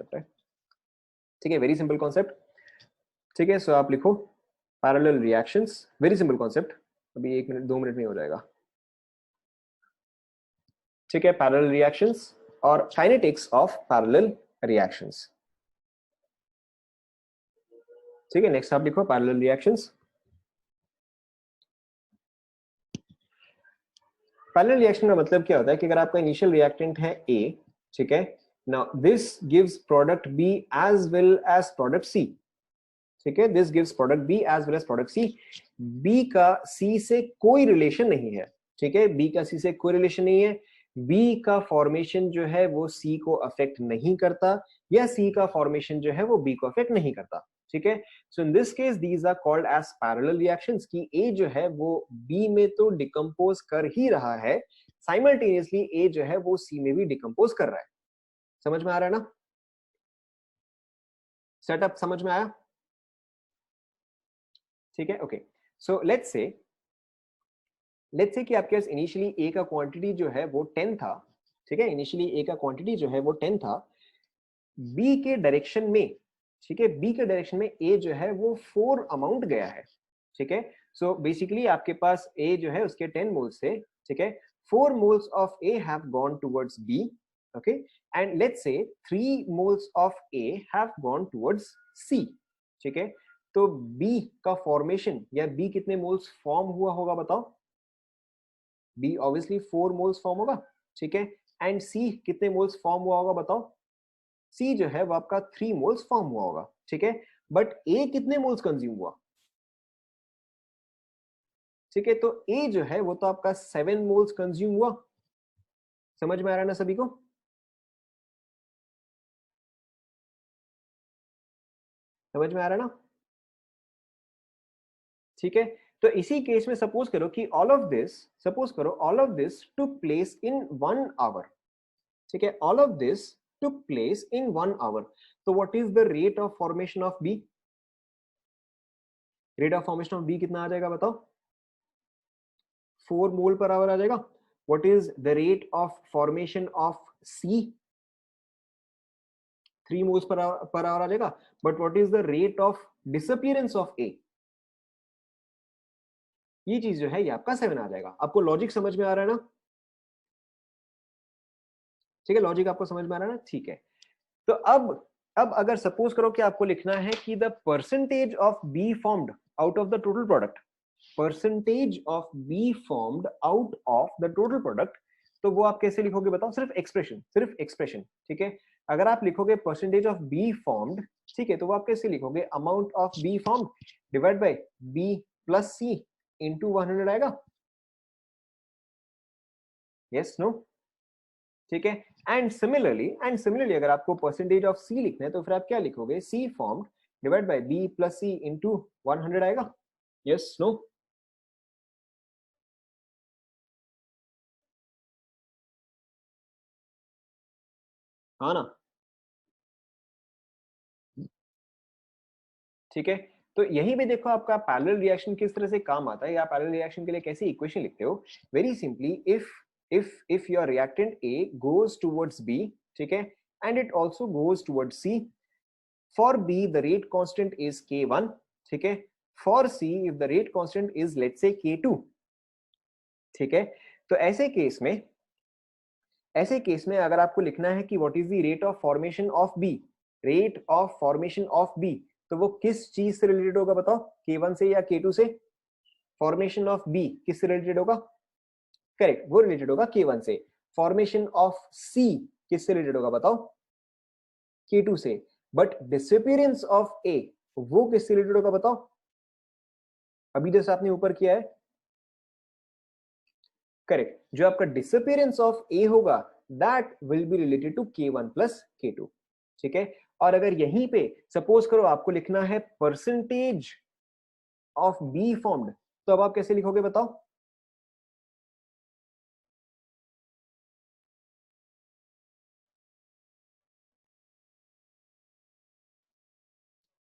Concept है, ठीक है, वेरी सिंपल कॉन्सेप्ट, ठीक है। सो आप लिखो parallel reactions, very simple concept, अभी 1 मिनट 2 मिनट में हो जाएगा, ठीक है। पैरेलल रिएक्शंस और काइनेटिक्स ऑफ पैरेलल रिएक्शंस, ठीक है। नेक्स्ट आप लिखो पैरेलल रिएक्शंस। पैरेलल रिएक्शन का मतलब क्या होता है कि अगर आपका इनिशियल रिएक्टेंट है A, ठीक है, now this gives product B as well as product C, ठीक है, this gives product B as well as product C। B का C से कोई रिलेशन नहीं है, ठीक है, B का C से कोई रिलेशन नहीं है। B का फॉर्मेशन जो है वो C को अफेक्ट नहीं करता, या C का फॉर्मेशन जो है वो B को अफेक्ट नहीं करता, ठीक है। So in this case these are called as parallel reactions, कि A जो है वो B में तो डिकम्पोज कर ही रहा है, साइमल्टेनियसली A जो है वो C में भी डिकम्पोज कर रहा है। समझ में आ रहा है ना, सेटअप समझ में आया, ठीक है, ओके। सो लेट्स से कि आपके पास इनिशियली A का क्वांटिटी जो है वो 10 था, ठीक है, इनिशियली A का क्वांटिटी जो है वो 10 था, B के डायरेक्शन में, ठीक है, B के डायरेक्शन में A जो है वो 4 अमाउंट गया है, ठीक है। सो बेसिकली आपके पास A जो है उसके 10 मोल्स थे, ठीक है, 4 moles of A have gone towards B, okay, and let's say 3 moles of A have gone towards C, ठीक है। तो B का फॉर्मेशन या B कितने मोल्स फॉर्म हुआ होगा बताओ, B ऑब्वियसली 4 मोल्स फॉर्म होगा, ठीक है, एंड C कितने मोल्स फॉर्म हुआ होगा बताओ, C जो है वो आपका 3 मोल्स फॉर्म हुआ होगा, ठीक है, बट A कितने मोल्स कंज्यूम हुआ, ठीक है, तो A जो है वो तो आपका 7 मोल्स कंज्यूम हुआ। समझ में आ रहा है ना सभी को, समझ में आ रहा है ना, ठीक है। तो इसी केस में सपोज करो कि all of this took place in 1 hour, ठीक है, all of this took place in 1 hour, तो what is the rate of formation of B, rate of formation of B कितना आ जाएगा बताओ, 4 मोल पर आवर आ जाएगा। What is the rate of formation of C, 3 moles per hour आ जाएगा, but what is the rate of disappearance of A, ये चीज जो है ये आपका 7 आ जाएगा। आपको लॉजिक समझ में आ रहा है ना, ठीक है, लॉजिक आपको समझ में आ रहा है ना, ठीक है। तो अब अगर सपोज करो कि आपको लिखना है कि the percentage of B formed out of the total product, percentage of B formed out of the total product, तो वो आप कैसे लिखोगे बताओ, सिर्फ एक्सप्रेशन, ठीक है। अगर आप लिखोगे परसेंटेज ऑफ बी फॉर्म्ड, ठीक है, तो वो आप कैसे लिखोगे, amount of B formed divide by B plus C into 100 आएगा, यस नो, ठीक है। एंड सिमिलरली अगर आपको परसेंटेज ऑफ सी लिखना है तो फिर आप क्या लिखोगे, C formed divide by B plus C into 100 आएगा, यस नो, हाँ ना, ठीक है। तो यहीं पे देखो आपका पैरेलल रिएक्शन किस तरह से काम आता है, या पैरेलल रिएक्शन के लिए कैसे इक्वेशन लिखते हो, very simply, if your reactant A goes towards B, ठीक है, and it also goes towards C, for B the rate constant is k1, ठीक है, for C if the rate constant is let's say k2, ठीक है। तो ऐसे case में अगर आपको लिखना है कि what is the rate of formation of B, rate of formation of B, तो वो किस चीज से रिलेटेड होगा बताओ, k1 से या k2 से, फॉर्मेशन ऑफ बी किससे रिलेटेड होगा, करेक्ट, वो रिलेटेड होगा k1 से। फॉर्मेशन ऑफ सी किससे रिलेटेड होगा बताओ, k2 से। बट डिसअपीयरेंस ऑफ ए वो किससे रिलेटेड होगा बताओ, अभी जैसे आपने ऊपर किया है, करेक्ट, जो आपका डिसअपीयरेंस ऑफ ए होगा that will be related to k1 plus k2, ठीक है। और अगर यहीं पे सपोज करो आपको लिखना है परसेंटेज ऑफ बी फॉर्म्ड, तो अब आप कैसे लिखोगे बताओ,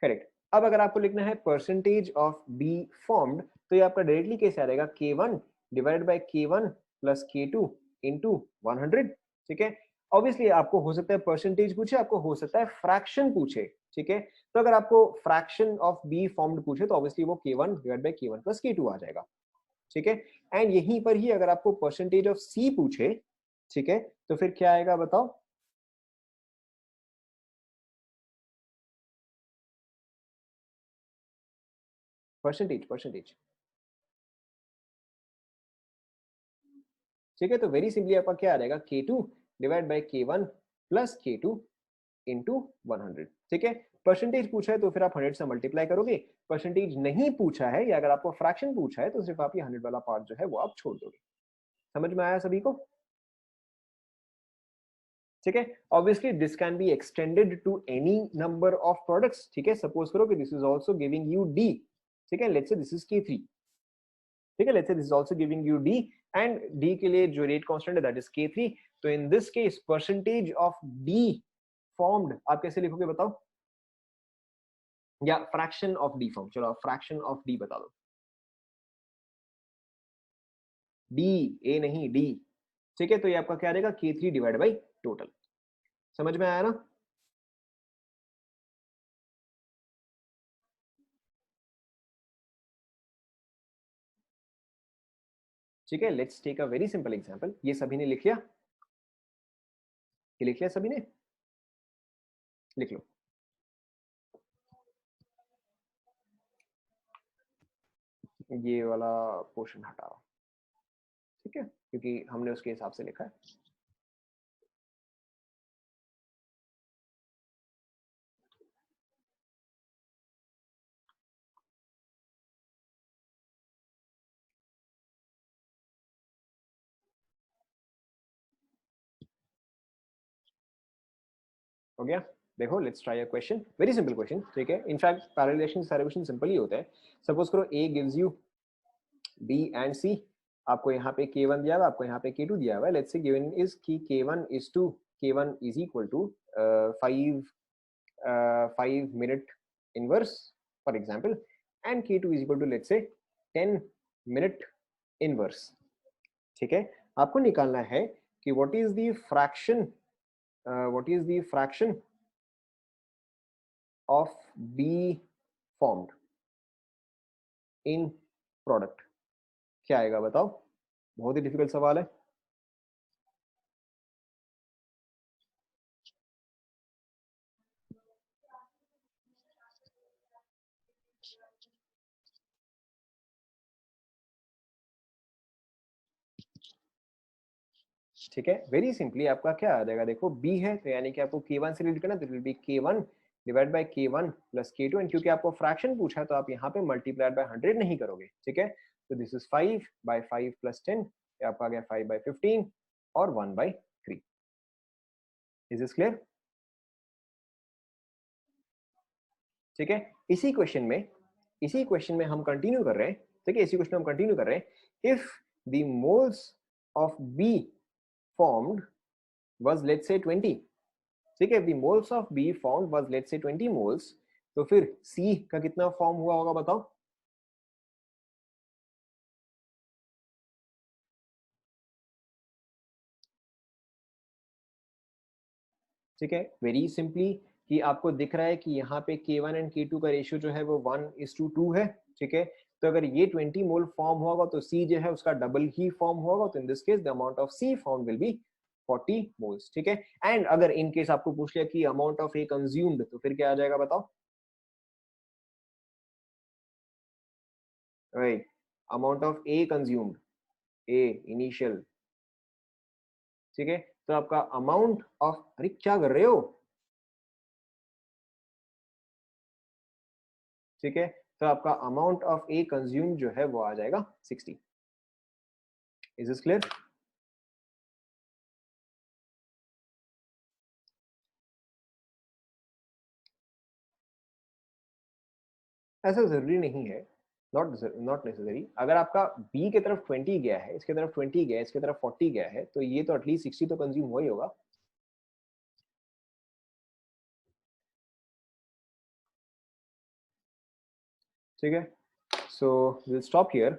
करेक्ट। अब अगर आपको लिखना है परसेंटेज ऑफ बी फॉर्म्ड, तो ये आपका डायरेक्टली कैसे आ जाएगा, k1 divide by k1 plus k2 into 100, ठीक है। ऑब्वियसली आपको हो सकता है परसेंटेज पूछे, आपको हो सकता है फ्रैक्शन पूछे, ठीक है। तो अगर आपको फ्रैक्शन ऑफ बी फॉर्म्ड पूछे तो ऑब्वियसली वो K1 divide by K1 plus K2 आ जाएगा, ठीक है। एंड यहीं पर ही अगर आपको परसेंटेज ऑफ सी पूछे, ठीक है, तो फिर क्या आएगा बताओ? परसेंटेज, परसेंटेज, ठीक है। तो वेरी सिंपली आपका क्या आ जाएगा? K2 divide by K1 plus K2 into 100, ठीक है। परसेंटेज पूछा है तो फिर आप 100 से मल्टीप्लाई करोगे। परसेंटेज नहीं पूछा है या अगर आपको फ्रैक्शन पूछा है तो सिर्फ आप ये 100 वाला पार्ट जो है वो आप छोड़ दोगे। समझ में आया सभी को? ठीक है। Obviously this can be extended to any number of products, ठीक है। सपोज करो कि this is also giving you D, ठीक है। Let's say this is K3, ठीक है। Let's say this is also giving you D and D के लिए जो रेट कांस्टेंट है दैट इज K3। तो इन this case percentage of D formed आप कैसे लिखोगे बताओ? या फ्रैक्शन ऑफ डी फॉर्म, चलो फ्रैक्शन ऑफ डी बता दो। डी, ए नहीं डी, ठीक है। तो ये आपका क्या रहेगा? K3 divide by total. समझ में आया ना? ठीक है। Let's take a very simple example. ये सभी ने लिख लिया? ये लिख लिया सभी ने? लिख लो। ये वाला पोर्शन हटा, ठीक है, क्योंकि हमने उसके हिसाब से लिखा है। हो गया? देखो let's try a question, very simple question, ठीक है। इनफैक्ट पैरेलल रिलेशन सारे क्वेश्चन सिंपल ही होते हैं। सपोज करो A gives you B and C, आपको यहाँ पे K1 दिया हुआ, आपको यहाँ पे K2 दिया हुआ है। लेट्स से गिवन इज कि K1 is two, K1 is equal to 5 minute inverse for example, and K2 is equal to let's say 10 minute inverse, ठीक है। आपको निकालना है कि what is the fraction, what is the fraction of B formed in product. क्या आएगा बताओ? बहुत ही डिफिकल्ट सवाल है। ठीक है। वेरी सिंपली आपका क्या आ जाएगा? देखो बी है तो यानी कि आपको K1 से रिलेट करना, तो it will be K1 divide by K1 plus K2, and क्योंकि आपको फ्रैक्शन पूछा है तो आप यहाँ पे मल्टीप्लाइड बाय 100 नहीं करोगे, ठीक है। तो दिस इज 5 बाय 5 प्लस 10, आपका आ गया 5 बाय 15 और 1 बाय 3। Is this clear? ठीक है। इसी क्वेश्चन में हम कंटिन्यू कर रहे हैं, ठीक है। इसी क्वेश्चन में हम कंटिन्यू कर रहे हैं। If the moles of B formed was let's say 20, ठीक है। the moles of B formed was let's say 20 moles, तो फिर C का कितना फॉर्म हुआ होगा बताओ? ठीक है। वेरी सिंपली कि आपको दिख रहा है कि यहाँ पे K1 एंड K2 का रेशियो जो है वो 1:2 है, ठीक है। तो अगर ये 20 मोल फॉर्म होगा तो C जो है उसका डबल ही फॉर्म होगा, तो इन this case the amount of C form will be 40 moles, ठीक है। एंड अगर इन केस आपको पूछ लिया कि अमाउंट ऑफ A कंज्यूम्ड, तो फिर क्या आ जाएगा बताओ? Right, amount of A consumed, A initial, ठीक है। तो आपका अमाउंट ऑफ, अरे क्या कर रहे हो, ठीक है। तो आपका अमाउंट ऑफ ए कंज्यूम जो है वो आ जाएगा 60। Is this clear? ऐसा जरूरी नहीं है, नॉट नेसेसरी। अगर आपका बी की तरफ 20 गया है, इसके तरफ 20 गया है, इसके तरफ 40 गया है, तो ये तो एटलीस्ट 60 तो कंज्यूम हुआ ही होगा। ठीक है। So will stop here.